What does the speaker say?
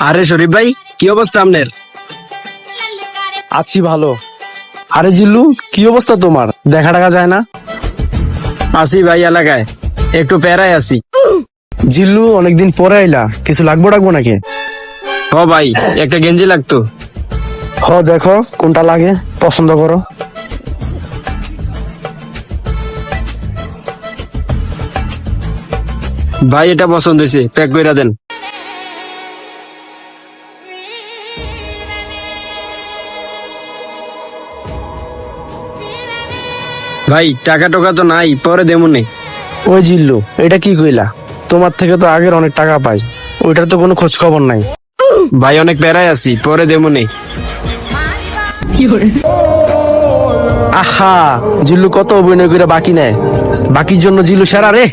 আরে শরীফ ভাই, কি অবস্থা আপনার? আছি ভালো। আরে জিল্লু, কি অবস্থা তোমার? দেখা টাকা যায় না। আছি ভাই, এলাকায় একটু প্যারায় আছি। জিল্লু, অনেকদিন পরে আইলা, কিছু লাগবো ডাকবো নাকি? ও ভাই, একটা গেঞ্জি লাগতো। দেখো কোনটা লাগে, পছন্দ করো। ভাই এটা পছন্দ হয়েছে, প্যাক করে দেন। ভাই টাকা টোকা তো নাই, পরে দেমুনে। ওই জিল্লু, এটা কি কইলা? তোমার থেকে তো আগের অনেক টাকা পাই, ওইটার তো কোনো খোঁজ খবর নাই। ভাই অনেক প্যারায় আছি, পরে দেমুনে। আহা, জিল্লু কত অভিনয় করে বাকি নেয়, বাকির জন্য জিল্লু সেরা রে।